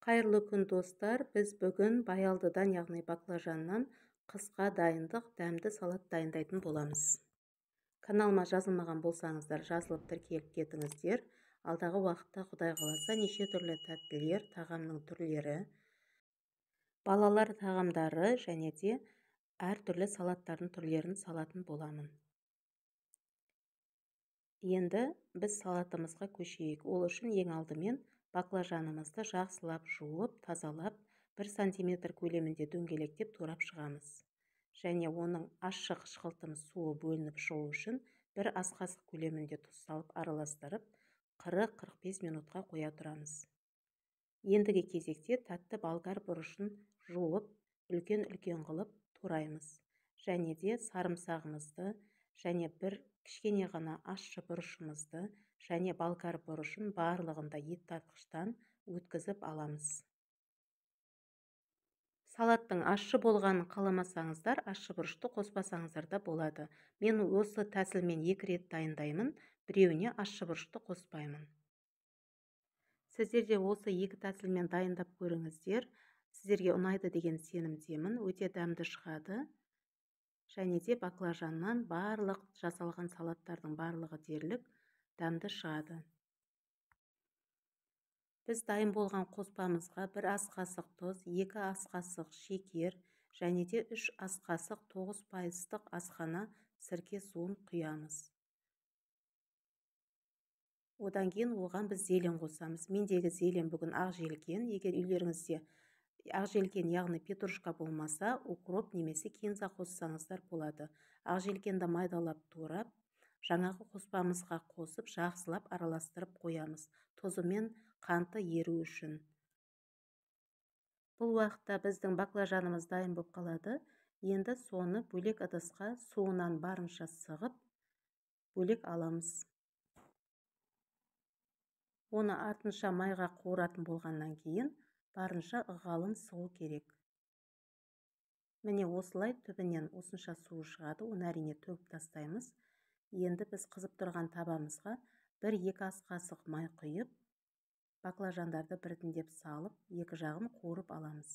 Қайырлы күн достар, біз бүгін баялдыдан, яғни баклажаннан қысқа дайындық дәмді салат дайындайтын боламыз. Каналыма жазылмаған болсаңыздар, жазылып тіркеліп кетіңіздер. Алдағы уақытта Құдай қаласа неше түрлі тәттілер, тағамның түрлері, балалар тағамдары және де әртүрлі салаттардың түрлерін салатын боламын. Енді біз салатымызға көшейік. Ол үшін ең алдымен баклажанымызды жақсылап жуып, тазалап, 1 см көлемінде дөңгелектеп турап шығамыз. Және оның ащы қышқылтым суы бөлініп шығу үшін 1 ас қасық көлемінде тұз салып араластырып, 40-45 минутқа қоя тұрамыз. Ендігі кезекте тәтті болгар бұрышын жуып, үлкен-үлкен қылып тураймыз. Және де сарымсағымызды, және бір кішкене ғана ащы бұрышымызды, және болгар бұрышын барлығында ет тартқыштан өткізіп аламыз. Салаттың ащы болғанын қаламасаңыздар, ащы бұрышты қоспасаңыздар да болады. Мен осы тәсілмен 2 рет дайындаймын, біреуіне ащы бұрышты қоспаймын. Сіздер де осы 2 тәсілмен дайындап көріңіздер. Сіздерге ұнайды деген сенімдемін, өте дәмді шығады. Және де баклажаннан барлық жасалған салаттардың барлығы дерлік дәмді шығады. Біз дайын болған қоспамызға 1 ас қасық тұз, 2 ас қасық шекер және де 3 ас қасық 9% асқана сірке суын құямыз. Одан кейін оған біз зелен қосамыз. Мендегі зелен бүгін ақ желкен. Егер үйлеріңізде ақ желкен, яғни петрушка болмаса, укроп немесе кинза қоссаңыздар болады. Ақ желкенді майдалап турап, жаңағы қоспамызға қосып, жақсылап араластырып қоямыз, тұзы мен қанты еру үшін. Бұл уақытта біздің баклажанымыз дайын болып қалады. Енді соны бөлек ыдысқа суынан барынша сығып, бөлек аламыз. Оны артынша майға қуыратын болғаннан кейін барынша ылғалын сығу керек. Міне осылай түбінен осынша суы шығады, оны әрине төгіп тастаймыз. Енді біз қызып тұрған табамызға 1-2 ас қасық май құйып, баклажандарды біртіндеп салып, екі жағын қуырып аламыз.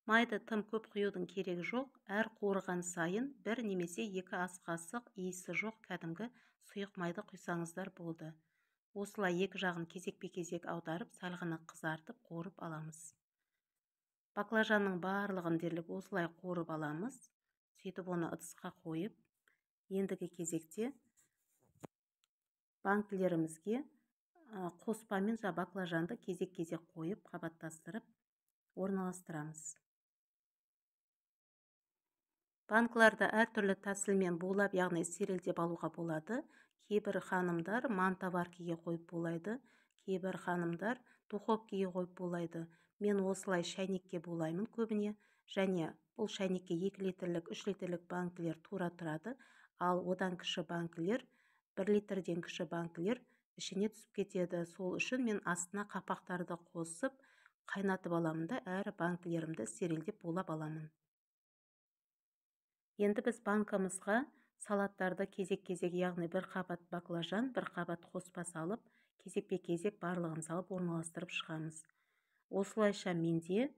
Майды тым көп құюдың керегі жоқ, әр қуырған сайын 1 немесе 2 ас қасық иісі жоқ кәдімгі сұйық майды құйсаңыздар болды. Осылай екі жағын кезекпе-кезек аударып, сәл ғана қызартып, қуырып аламыз. Баклажанның барлығын дерлік осылай қуырып аламыз. Сөйтіп оны ыдысқа қойып, ендігі кезекте банкілерімізге қоспамен баклажанды кезек-кезек қойып, қабаттастырып орналастырамыз. Банкілерді әртүрлі тәсілмен булап, яғни стерилдеп алуға болады. Кейбір ханымдар мантоваркиге қойып булайды, кейбір ханымдар духовкеге қойып булайды. Мен осылай шәйнекке булаймын көбіне, және бұл шәйнекке 2 литрлік, 3 литрлік банкілер тура тұрады, ал одан кіші банкілер, 1 литрден кіші банкілер ішіне түсіп кетеді. Сол үшін мен астына қапақтарды қосып, қайнатып аламын да, әр банкілерімді стерилдеп булап аламын. Енді біз банкамызға салаттарды кезек-кезек, яғни 1 қабат баклажан, 1 қабат қоспа салып, кезекпе-кезек барлығын салып орналастырып шығамыз. Осылайша менде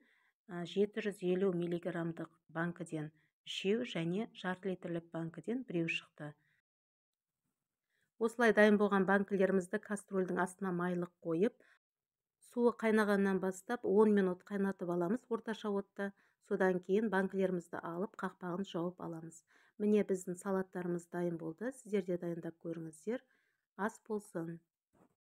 750 миллиграммдық банкіден 3 және жарты литрлік банкіден 1 шықты. Осылай дайын болған банкілерімізді кастрөлдің астына майлық қойып, суы қайнағаннан бастап 10 минут қайнатып аламыз орташа отта. Содан кейін банкілерімізді алып, қақпағын жауып аламыз. Міне біздің салаттарымыз дайын болды. Сіздер де дайындап көріңіздер. Ас болсын.